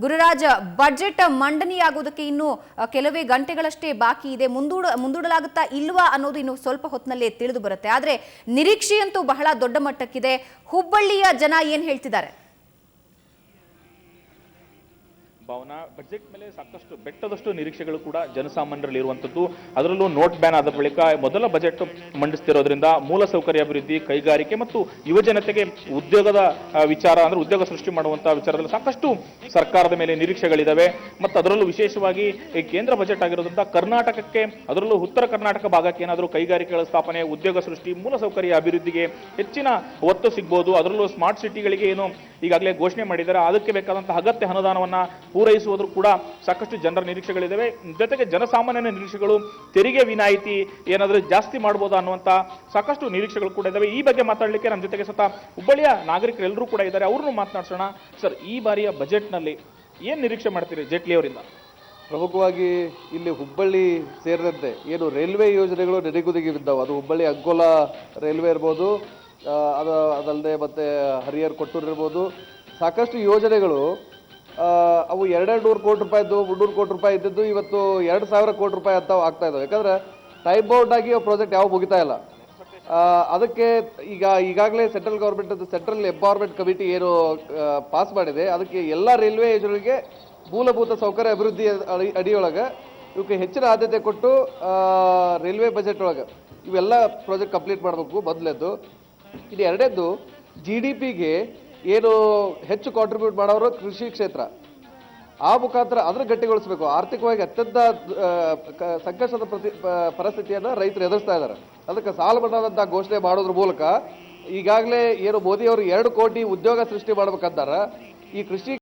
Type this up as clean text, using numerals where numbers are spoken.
Gururaj, budget ಮಂಡನೆಯಾಗುವುದಕ್ಕೆ ಇನ್ನು ಕೆಲವೇ ಗಂಟೆಗಳಷ್ಟೇ ಬಾಕಿ ಇದೆ. ಮುಂದೂಡಲಾಗುತ್ತಾ ಇಲ್ವಾ ಅನ್ನೋದು ಇನ್ನು ಸ್ವಲ್ಪ ಹೊತ್ತಿನಲ್ಲೇ ತಿಳಿದು ಬರುತ್ತೆ. ಆದರೆ ನಿರೀಕ್ಷೆಯಂತೂ ಬಹಳ ದೊಡ್ಡ ಮಟ್ಟಕ್ಕಿದೆ. ಹುಬ್ಬಳ್ಳಿಯ ಜನ ಏನ್ ಹೇಳ್ತಿದ್ದಾರೆ? ಭಾವನಾ, ಬಜೆಟ್ ಮೇಲೆ ಸಾಕಷ್ಟು ಬೆಟ್ಟದಷ್ಟು ನಿರೀಕ್ಷೆಗಳು ಕೂಡ ಜನಸಾಮಾನ್ಯರಲ್ಲಿ ಇರುವಂಥದ್ದು. ಅದರಲ್ಲೂ ನೋಟ್ ಬ್ಯಾನ್ ಆದ ಬಳಿಕ ಮೊದಲ ಬಜೆಟ್ ಮಂಡಿಸ್ತಿರೋದ್ರಿಂದ ಮೂಲಸೌಕರ್ಯ ಅಭಿವೃದ್ಧಿ, ಕೈಗಾರಿಕೆ ಮತ್ತು ಯುವಜನತೆಗೆ ಉದ್ಯೋಗದ ವಿಚಾರ ಅಂದ್ರೆ ಉದ್ಯೋಗ ಸೃಷ್ಟಿ ಮಾಡುವಂತಹ ವಿಚಾರದಲ್ಲಿ ಸಾಕಷ್ಟು ಸರ್ಕಾರದ ಮೇಲೆ ನಿರೀಕ್ಷೆಗಳಿದ್ದಾವೆ. ಮತ್ತು ಅದರಲ್ಲೂ ವಿಶೇಷವಾಗಿ ಈ ಕೇಂದ್ರ ಬಜೆಟ್ ಆಗಿರೋದ್ರಿಂದ ಕರ್ನಾಟಕಕ್ಕೆ, ಅದರಲ್ಲೂ ಉತ್ತರ ಕರ್ನಾಟಕ ಭಾಗಕ್ಕೆ ಏನಾದರೂ ಕೈಗಾರಿಕೆಗಳ ಸ್ಥಾಪನೆ, ಉದ್ಯೋಗ ಸೃಷ್ಟಿ, ಮೂಲಸೌಕರ್ಯ ಅಭಿವೃದ್ಧಿಗೆ ಹೆಚ್ಚಿನ ಒತ್ತು ಸಿಗಬಹುದು. ಅದರಲ್ಲೂ ಸ್ಮಾರ್ಟ್ ಸಿಟಿಗಳಿಗೆ ಏನು ಈಗಾಗಲೇ ಘೋಷಣೆ ಮಾಡಿದ್ದಾರೆ, ಅದಕ್ಕೆ ಬೇಕಾದಂತಹ ಅಗತ್ಯ ಅನುದಾನವನ್ನ ಪೂರೈಸುವುದೂ ಕೂಡ ಸಾಕಷ್ಟು ಜನರ ನಿರೀಕ್ಷೆಗಳಿದ್ದಾವೆ. ಜೊತೆಗೆ ಜನಸಾಮಾನ್ಯನ ನಿರೀಕ್ಷೆಗಳು, ತೆರಿಗೆ ವಿನಾಯಿತಿ ಏನಾದರೂ ಜಾಸ್ತಿ ಮಾಡ್ಬೋದಾ ಅನ್ನುವಂಥ ಸಾಕಷ್ಟು ನಿರೀಕ್ಷೆಗಳು ಕೂಡ ಇದ್ದಾವೆ. ಈ ಬಗ್ಗೆ ಮಾತಾಡಲಿಕ್ಕೆ ನಮ್ಮ ಜೊತೆಗೆ ಸ್ವತಃ ಹುಬ್ಬಳ್ಳಿಯ ನಾಗರಿಕರೆಲ್ಲರೂ ಕೂಡ ಇದ್ದಾರೆ. ಅವ್ರನ್ನೂ ಮಾತನಾಡ್ಸೋಣ. ಸರ್, ಈ ಬಾರಿಯ ಬಜೆಟ್ನಲ್ಲಿ ಏನು ನಿರೀಕ್ಷೆ ಮಾಡ್ತೀರಿ ಜೇಟ್ಲಿ ಅವರಿಂದ? ಪ್ರಮುಖವಾಗಿ ಇಲ್ಲಿ ಹುಬ್ಬಳ್ಳಿ ಸೇರಿದಂತೆ ಏನು ರೈಲ್ವೆ ಯೋಜನೆಗಳು ನೆನೆಗುದಿಗೆ ಬಿದ್ದಾವೆ. ಅದು ಹುಬ್ಬಳ್ಳಿ ಅಂಕೋಲಾ ರೈಲ್ವೆ ಇರ್ಬೋದು, ಅದಲ್ಲದೆ ಮತ್ತು ಹರಿಹರ ಕೊಟ್ಟೂರು ಇರ್ಬೋದು. ಸಾಕಷ್ಟು ಯೋಜನೆಗಳು ಅವು 200 ಕೋಟಿ ರೂಪಾಯಿದ್ದು, 300 ಕೋಟಿ ರೂಪಾಯಿ ಇದ್ದದ್ದು ಇವತ್ತು 2,000 ಕೋಟಿ ರೂಪಾಯಿ ಅಂತ ಆಗ್ತಾ ಇದ್ದಾವೆ. ಯಾಕಂದರೆ ಟೈಮ್ ಬೌಂಡ್ ಆಗಿ ಪ್ರಾಜೆಕ್ಟ್ ಯಾವ ಮುಗಿತಾ ಇಲ್ಲ. ಅದಕ್ಕೆ ಈಗಾಗಲೇ central government central empowerment committee ಏನು ಪಾಸ್ ಮಾಡಿದೆ, ಅದಕ್ಕೆ ಎಲ್ಲ ರೈಲ್ವೆ ಯೋಜನೆಗಳಿಗೆ ಮೂಲಭೂತ ಸೌಕರ್ಯ ಅಭಿವೃದ್ಧಿ ಅಡಿಯೊಳಗೆ ಇವಕ್ಕೆ ಹೆಚ್ಚಿನ ಆದ್ಯತೆ ಕೊಟ್ಟು ರೈಲ್ವೆ ಬಜೆಟ್ ಒಳಗೆ ಇವೆಲ್ಲ ಪ್ರಾಜೆಕ್ಟ್ ಕಂಪ್ಲೀಟ್ ಮಾಡಬೇಕು ಮೊದಲೇದ್ದು. ಇದು ಎರಡನೇದ್ದು, GDPಗೆ ಏನು ಹೆಚ್ಚು ಕಾಂಟ್ರಿಬ್ಯೂಟ್ ಮಾಡೋರು ಕೃಷಿ ಕ್ಷೇತ್ರ, ಆ ಮುಖಾಂತರ ಅದನ್ನು ಗಟ್ಟಿಗೊಳಿಸಬೇಕು. ಆರ್ಥಿಕವಾಗಿ ಅತ್ಯಂತ ಸಂಕಷ್ಟದ ಪರಿಸ್ಥಿತಿಯನ್ನು ರೈತರು ಎದುರಿಸ್ತಾ ಇದ್ದಾರೆ. ಅದಕ್ಕೆ ಸಾಲ ಮನ್ನಾದಂಥ ಘೋಷಣೆ ಮಾಡೋದ್ರ ಮೂಲಕ ಈಗಾಗಲೇ ಏನು ಮೋದಿಯವರು 2 ಕೋಟಿ ಉದ್ಯೋಗ ಸೃಷ್ಟಿ ಮಾಡ್ಬೇಕಂತಾರೆ. ಈ ಕೃಷಿ